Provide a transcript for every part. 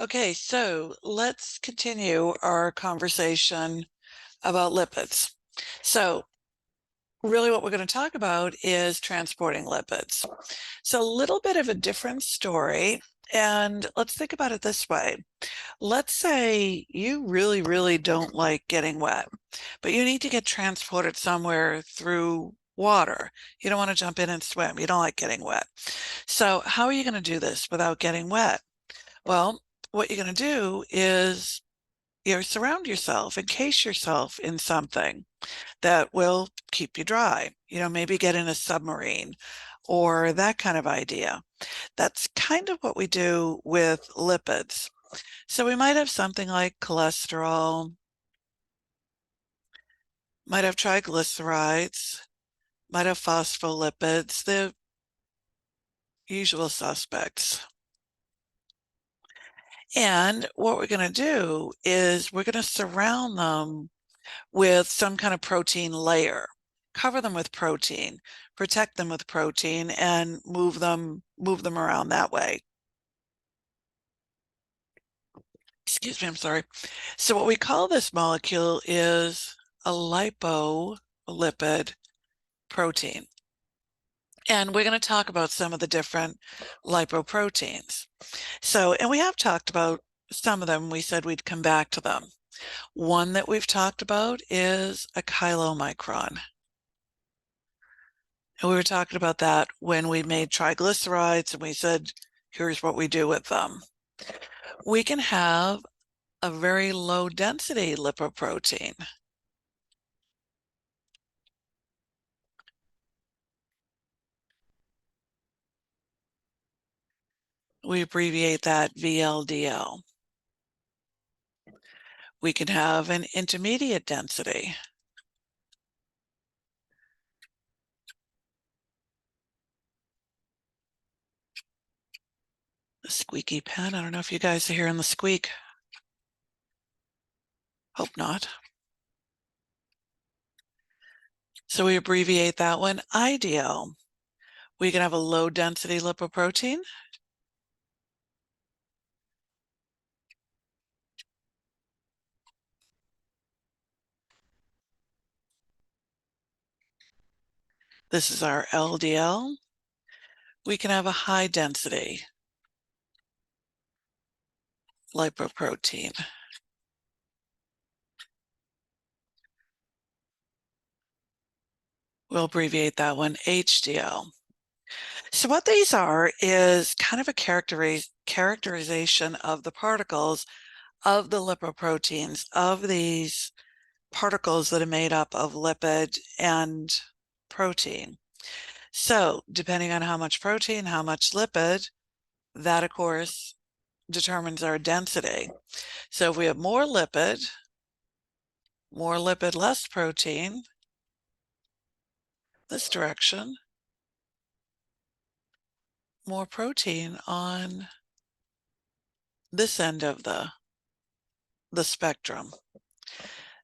Okay, so let's continue our conversation about lipids. So, really, what we're going to talk about is transporting lipids. So, a little bit of a different story. And let's think about it this way. Let's say you really, really don't like getting wet, but you need to get transported somewhere through water. You don't want to jump in and swim. You don't like getting wet. So, how are you going to do this without getting wet? Well, what you're going to do is surround yourself, encase yourself in something that will keep you dry. Maybe get in a submarine or that kind of idea. That's kind of what we do with lipids. So we might have something like cholesterol, might have triglycerides, might have phospholipids, the usual suspects. And what we're going to do is we're going to surround them with some kind of protein layer. Cover them with protein, protect them with protein, and move them around that way. Excuse me, I'm sorry. So what we call this molecule is a lipolipid protein. And we're going to talk about some of the different lipoproteins. And we have talked about some of them. We said we'd come back to them. One that we've talked about is a chylomicron. And we were talking about that when we made triglycerides and we said, here's what we do with them. We can have a very low density lipoprotein. We abbreviate that VLDL. We can have an intermediate density. The squeaky pen. I don't know if you guys are hearing the squeak. Hope not. So we abbreviate that one IDL. We can have a low density lipoprotein. This is our LDL. We can have a high density lipoprotein. We'll abbreviate that one HDL. So what these are is kind of a characterization of the particles of the lipoproteins, of these particles that are made up of lipid and protein. So depending on how much protein, how much lipid, that of course determines our density. So if we have more lipid, less protein, this direction, more protein on this end of the spectrum.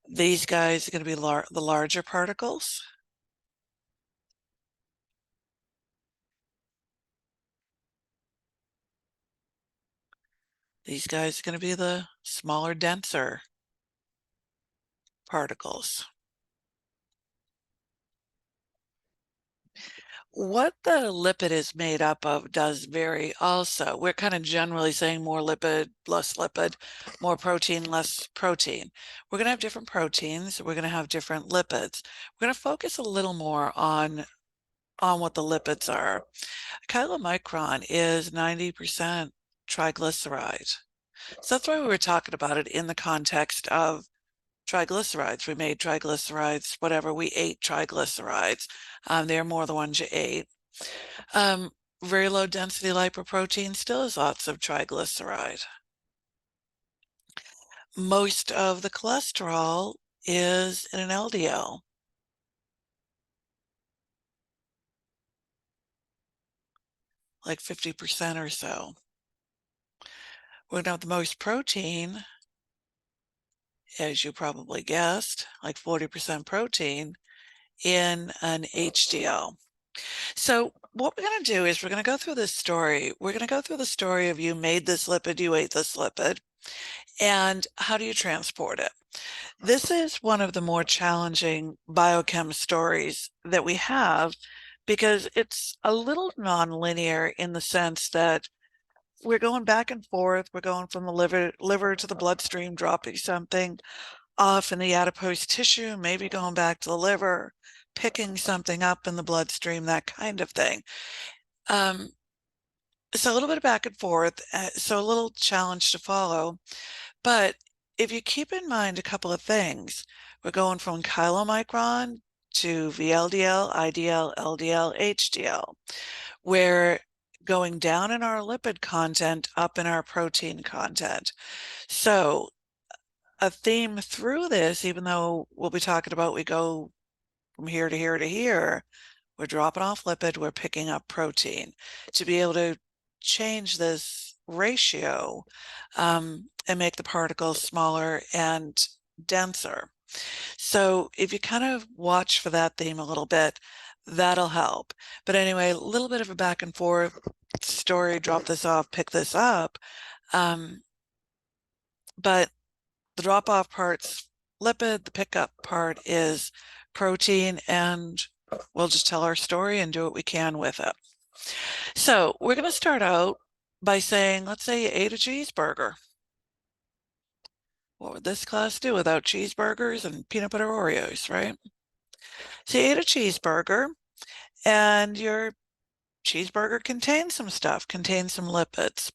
These guys are going to be the larger particles. These guys are going to be the smaller, denser particles. What the lipid is made up of does vary also. We're kind of generally saying more lipid, less lipid, more protein, less protein. We're going to have different proteins. We're going to have different lipids. We're going to focus a little more on what the lipids are. Chylomicron is 90% triglyceride. So that's why we were talking about it in the context of triglycerides. We made triglycerides, whatever, we ate triglycerides. They're more the ones you ate. Very low density lipoprotein still has lots of triglyceride. Most of the cholesterol is in an LDL. Like 50% or so. We're going to have the most protein, as you probably guessed, like 40% protein in an HDL. So what we're going to do is we're going to go through this story. We're going to go through the story of you made this lipid, you ate this lipid, and how do you transport it? This is one of the more challenging biochem stories that we have because it's a little nonlinear in the sense that we're going back and forth. We're going from the liver to the bloodstream, dropping something off in the adipose tissue, maybe going back to the liver, picking something up in the bloodstream, that kind of thing. So a little bit of back and forth, so a little challenge to follow. But if you keep in mind a couple of things, we're going from chylomicron to VLDL, IDL, LDL, HDL. We're going down in our lipid content, up in our protein content. So a theme through this, even though we'll be talking about we go from here to here to here, we're dropping off lipid, we're picking up protein to be able to change this ratio and make the particles smaller and denser. So if you kind of watch for that theme a little bit, that'll help. But anyway, a little bit of a back and forth story, drop this off, pick this up. But the drop off part's lipid, the pickup part is protein, and we'll just tell our story and do what we can with it. So we're going to start out by saying, let's say you ate a cheeseburger. What would this class do without cheeseburgers and peanut butter Oreos, right? So you ate a cheeseburger, and your cheeseburger contains some stuff, contains some lipids.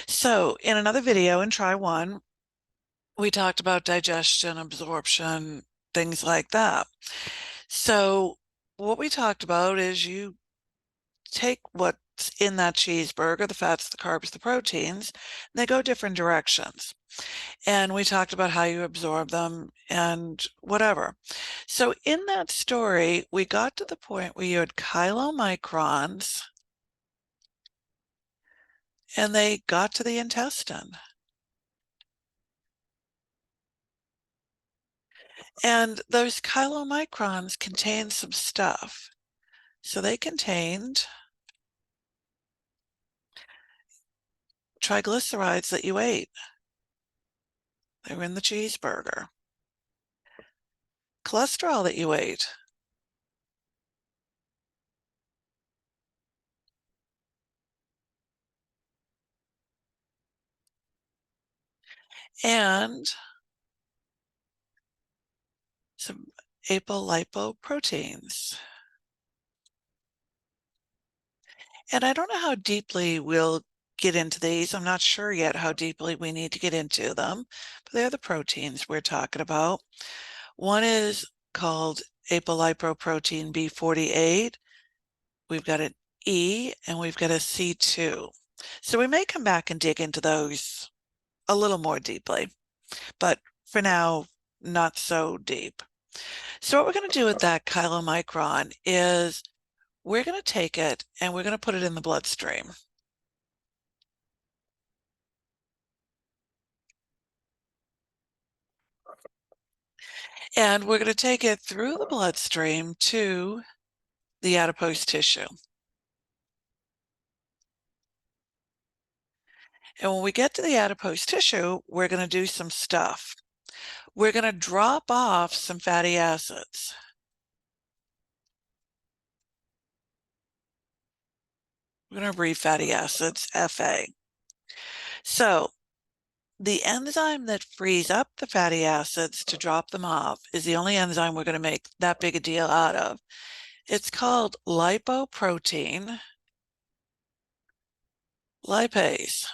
So in another video in Try One, we talked about digestion, absorption, things like that. So what we talked about is you take what's in that cheeseburger, the fats, the carbs, the proteins, they go different directions. And we talked about how you absorb them and whatever. So in that story, we got to the point where you had chylomicrons and they got to the intestine. And those chylomicrons contain some stuff. So they contained triglycerides that you ate. They were in the cheeseburger. Cholesterol that you ate. And some apolipoproteins. And I don't know how deeply we'll get into these. I'm not sure yet how deeply we need to get into them, but they're the proteins we're talking about. One is called apolipoprotein B48. We've got an E and we've got a C2. So we may come back and dig into those a little more deeply, but for now, not so deep. So what we're going to do with that chylomicron is we're going to take it and we're going to put it in the bloodstream. And we're going to take it through the bloodstream to the adipose tissue. And when we get to the adipose tissue, we're going to do some stuff. We're going to drop off some fatty acids. We're going to breathe fatty acids, FA. So the enzyme that frees up the fatty acids to drop them off is the only enzyme we're going to make that big a deal out of. It's called lipoprotein lipase.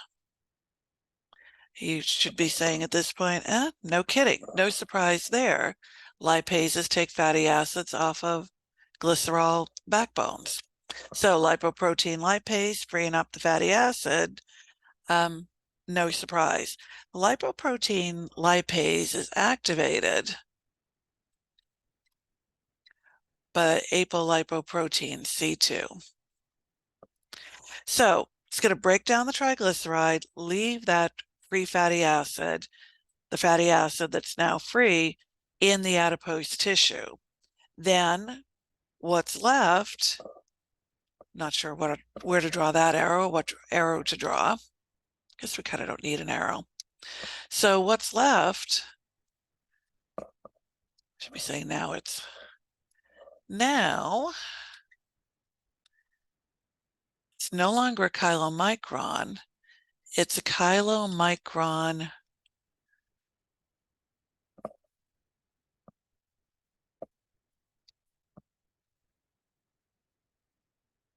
You should be saying at this point, no kidding, no surprise there. Lipases take fatty acids off of glycerol backbones. So lipoprotein lipase, freeing up the fatty acid, no surprise. Lipoprotein lipase is activated by apolipoprotein C2. So it's going to break down the triglyceride, leave that free fatty acid, the fatty acid that's now free, in the adipose tissue. Then what's left Not sure where to draw that arrow, what arrow to draw. Guess we kind of don't need an arrow. So what's left, should be saying now it's no longer a chylomicron. It's a chylomicron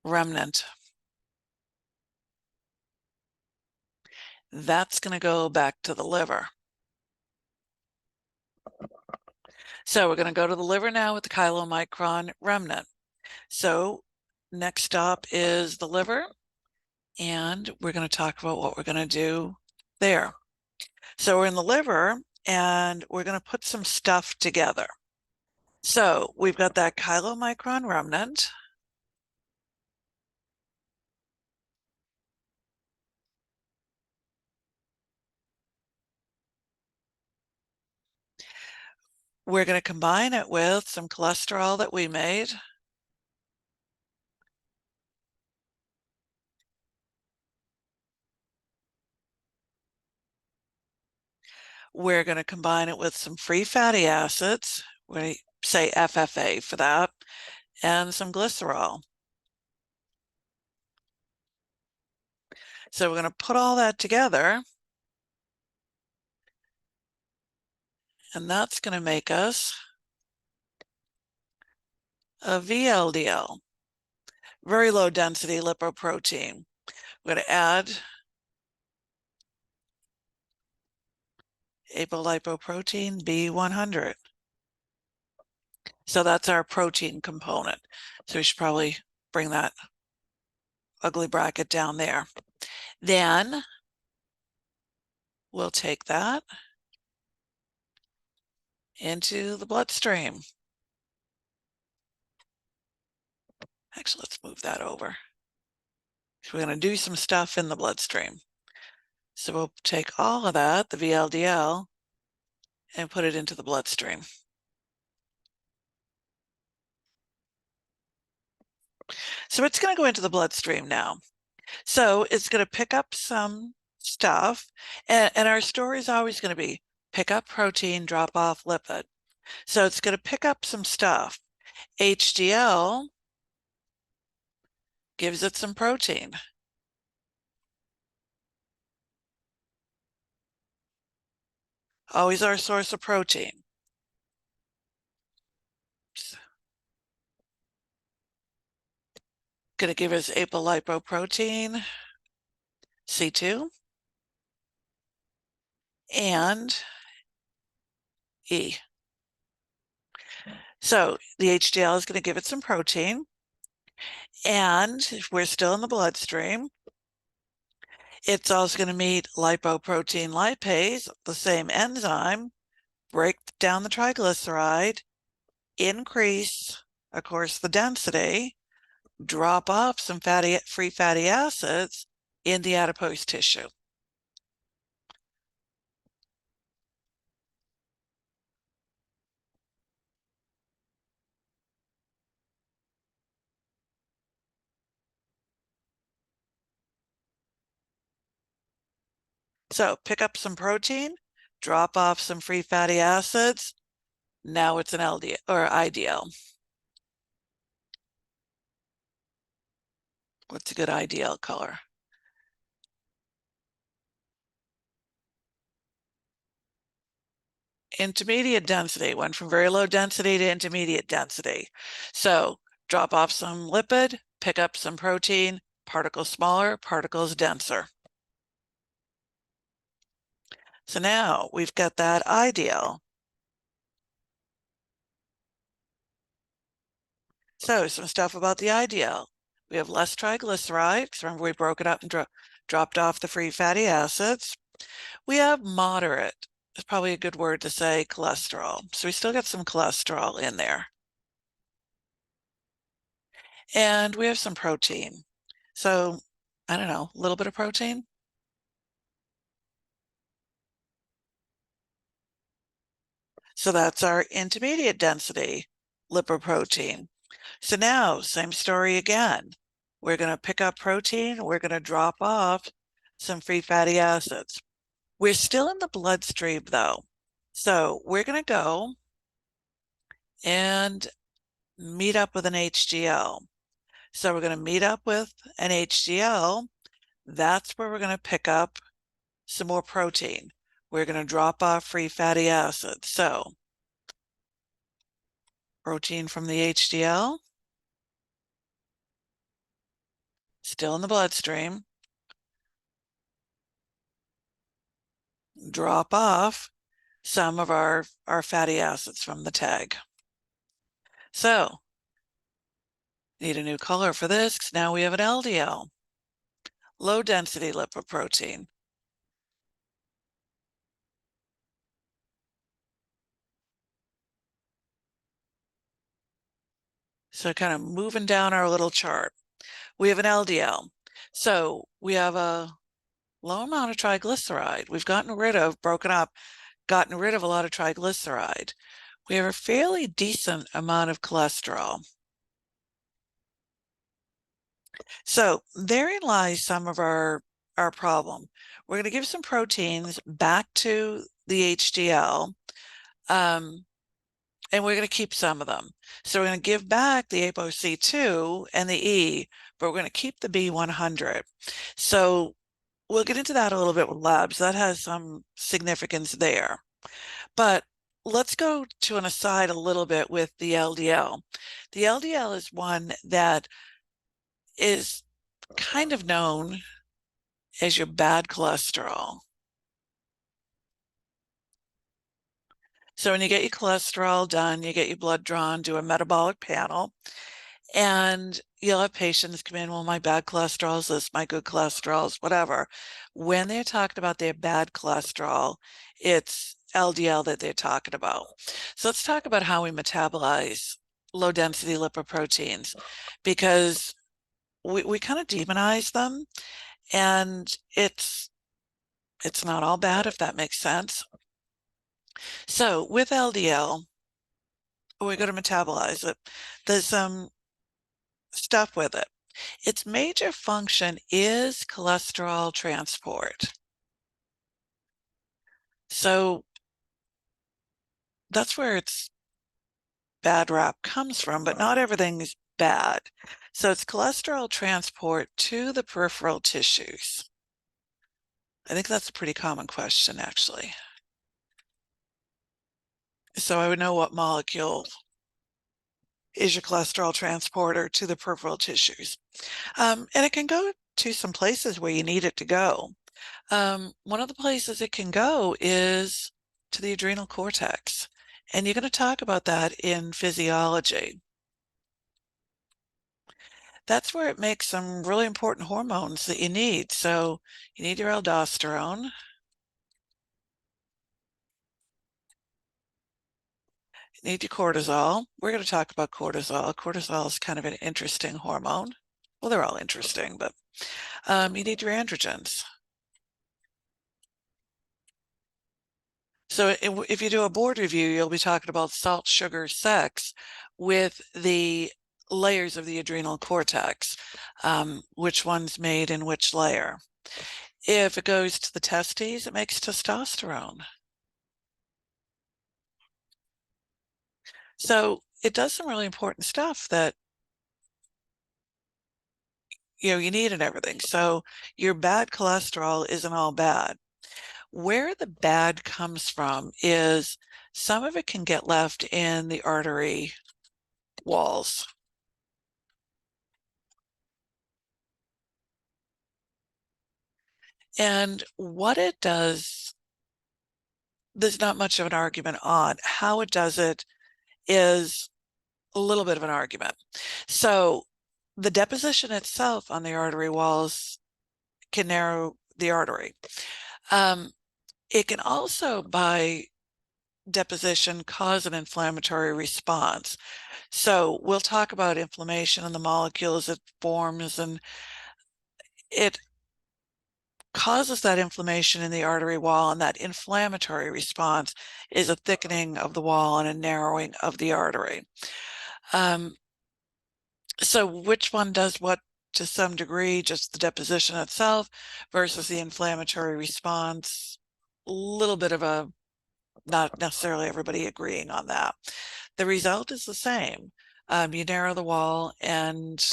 remnant. That's going to go back to the liver. So we're going to go to the liver now with the chylomicron remnant. So next stop is the liver, and we're going to talk about what we're going to do there. So we're in the liver, and we're going to put some stuff together. So we've got that chylomicron remnant. We're going to combine it with some cholesterol that we made. We're going to combine it with some free fatty acids. We say FFA for that, and some glycerol. So we're going to put all that together, and that's going to make us a VLDL, very low density lipoprotein. We're going to add apolipoprotein B100. So that's our protein component. So we should probably bring that ugly bracket down there. Then we'll take that into the bloodstream. Actually, let's move that over. So we're going to do some stuff in the bloodstream. So we'll take all of that, the VLDL, and put it into the bloodstream. So it's going to go into the bloodstream now. So it's going to pick up some stuff, and our story is always going to be pick up protein, drop off lipid. So it's going to pick up some stuff. HDL gives it some protein. Always our source of protein. Going to give us apolipoprotein, C2, and E. So the HDL is going to give it some protein, and if we're still in the bloodstream, it's also going to meet lipoprotein lipase, the same enzyme, break down the triglyceride, increase, of course, the density, drop off some free fatty acids in the adipose tissue. So pick up some protein, drop off some free fatty acids. Now it's an LDL or IDL. What's a good IDL color? Intermediate density, went from very low density to intermediate density. So drop off some lipid, pick up some protein, particles smaller, particles denser. So now we've got that IDL. So some stuff about the IDL. We have less triglycerides. Remember, we broke it up and dropped off the free fatty acids. We have moderate, it's probably a good word to say, cholesterol. So we still got some cholesterol in there. And we have some protein. So I don't know, a little bit of protein. So that's our intermediate density lipoprotein. So now, same story again. We're going to pick up protein. We're going to drop off some free fatty acids. We're still in the bloodstream though. So we're going to go and meet up with an HDL. So we're going to meet up with an HDL. That's where we're going to pick up some more protein. We're going to drop off free fatty acids. So protein from the HDL, still in the bloodstream. Drop off some of our fatty acids from the tag. So need a new color for this because now we have an LDL, low density lipoprotein. So kind of moving down our little chart, we have an LDL. So we have a low amount of triglyceride. We've gotten rid of a lot of triglyceride. We have a fairly decent amount of cholesterol. So therein lies some of our problem. We're going to give some proteins back to the HDL, and we're going to keep some of them. So we're going to give back the ApoC2 and the E, but we're going to keep the B100. So we'll get into that a little bit with labs. That has some significance there. But let's go to an aside a little bit with the LDL. The LDL is one that is kind of known as your bad cholesterol. So when you get your cholesterol done, you get your blood drawn, do a metabolic panel, and you'll have patients come in, well, my bad cholesterol is this, my good cholesterol is whatever. When they're talking about their bad cholesterol, it's LDL that they're talking about. So let's talk about how we metabolize low density lipoproteins, because we kind of demonize them, and it's not all bad, if that makes sense. So with LDL, we're going to metabolize it. There's some stuff with it. Its major function is cholesterol transport. So that's where its bad rap comes from, but not everything is bad. So it's cholesterol transport to the peripheral tissues. I think that's a pretty common question, actually. So I would know what molecule is your cholesterol transporter to the peripheral tissues. And it can go to some places where you need it to go. One of the places it can go is to the adrenal cortex. And you're going to talk about that in physiology. That's where it makes some really important hormones that you need. So you need your aldosterone. You need your cortisol. We're going to talk about cortisol. Cortisol is kind of an interesting hormone. Well, they're all interesting, but you need your androgens. So if you do a board review, you'll be talking about salt, sugar, sex with the layers of the adrenal cortex, which one's made in which layer. If it goes to the testes, it makes testosterone. So it does some really important stuff that you need and everything. So your bad cholesterol isn't all bad. Where the bad comes from is some of it can get left in the artery walls. And what it does, there's not much of an argument on. How it does it is a little bit of an argument. So the deposition itself on the artery walls can narrow the artery. It can also, by deposition, cause an inflammatory response. So we'll talk about inflammation and the molecules it forms, and it causes that inflammation in the artery wall, and that inflammatory response is a thickening of the wall and a narrowing of the artery. So which one does what to some degree, just the deposition itself versus the inflammatory response. A little bit of a, not necessarily everybody agreeing on that. The result is the same. You narrow the wall, and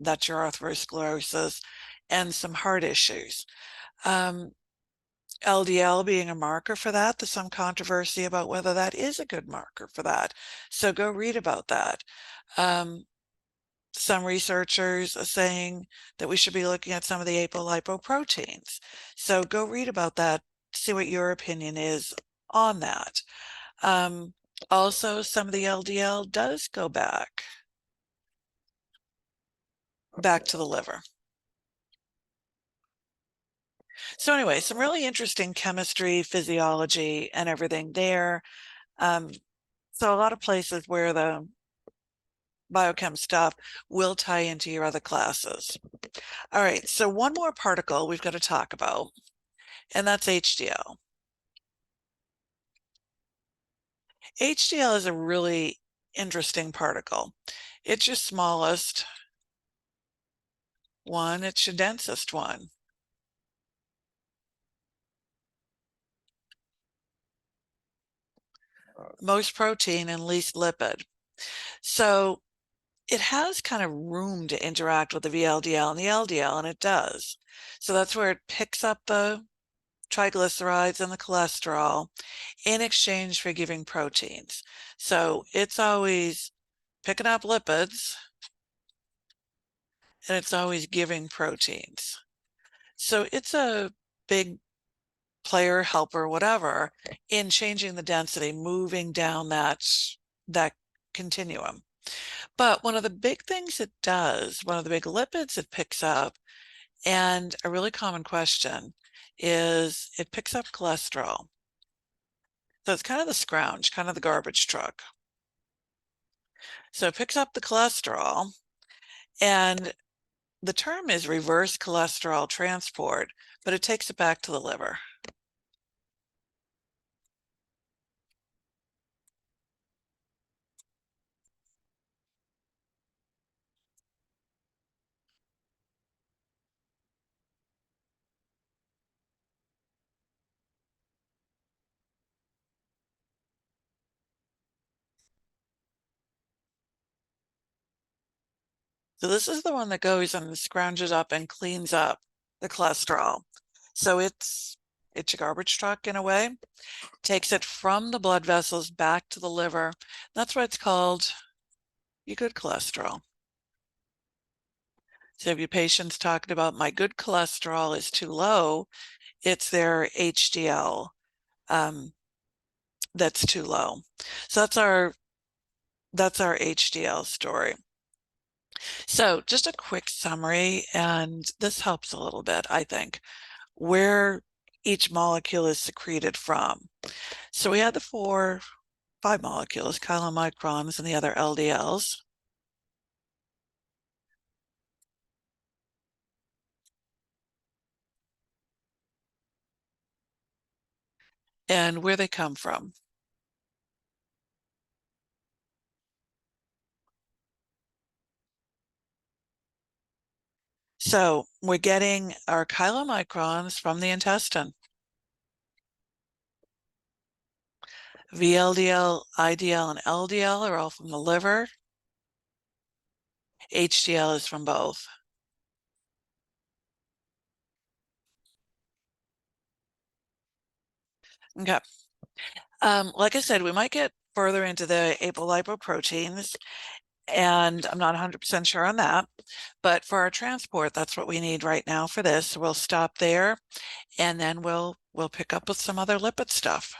that's your atherosclerosis and some heart issues. LDL being a marker for that, there's some controversy about whether that is a good marker for that. So go read about that. Some researchers are saying that we should be looking at some of the apolipoproteins. So go read about that, see what your opinion is on that. Also, some of the LDL does go back to the liver. So anyway, some really interesting chemistry, physiology, and everything there. So a lot of places where the biochem stuff will tie into your other classes. All right, so one more particle we've got to talk about, and that's HDL. HDL is a really interesting particle. It's your smallest one, it's your densest one. Most protein and least lipid. So it has kind of room to interact with the VLDL and the LDL, and it does. So that's where it picks up the triglycerides and the cholesterol in exchange for giving proteins. So it's always picking up lipids, and it's always giving proteins. So it's a big player, helper, whatever, in changing the density, moving down that continuum. But one of the big things it does, one of the big lipids it picks up, and a really common question, is it picks up cholesterol. So it's kind of the scrounge, kind of the garbage truck. So it picks up the cholesterol, and the term is reverse cholesterol transport, but it takes it back to the liver. So this is the one that goes and scrounges up and cleans up the cholesterol. So it's a garbage truck in a way, takes it from the blood vessels back to the liver. That's why it's called your good cholesterol. So if your patient's talking about my good cholesterol is too low, it's their HDL that's too low. So that's our HDL story. So just a quick summary, and this helps a little bit, I think, where each molecule is secreted from. So we had the 5 molecules, chylomicrons and the other LDLs. And where they come from. So we're getting our chylomicrons from the intestine. VLDL, IDL, and LDL are all from the liver. HDL is from both. Okay. Like I said, we might get further into the apolipoproteins, and I'm not 100% sure on that. But for our transport, that's what we need right now for this. So we'll stop there, and then we'll pick up with some other lipid stuff.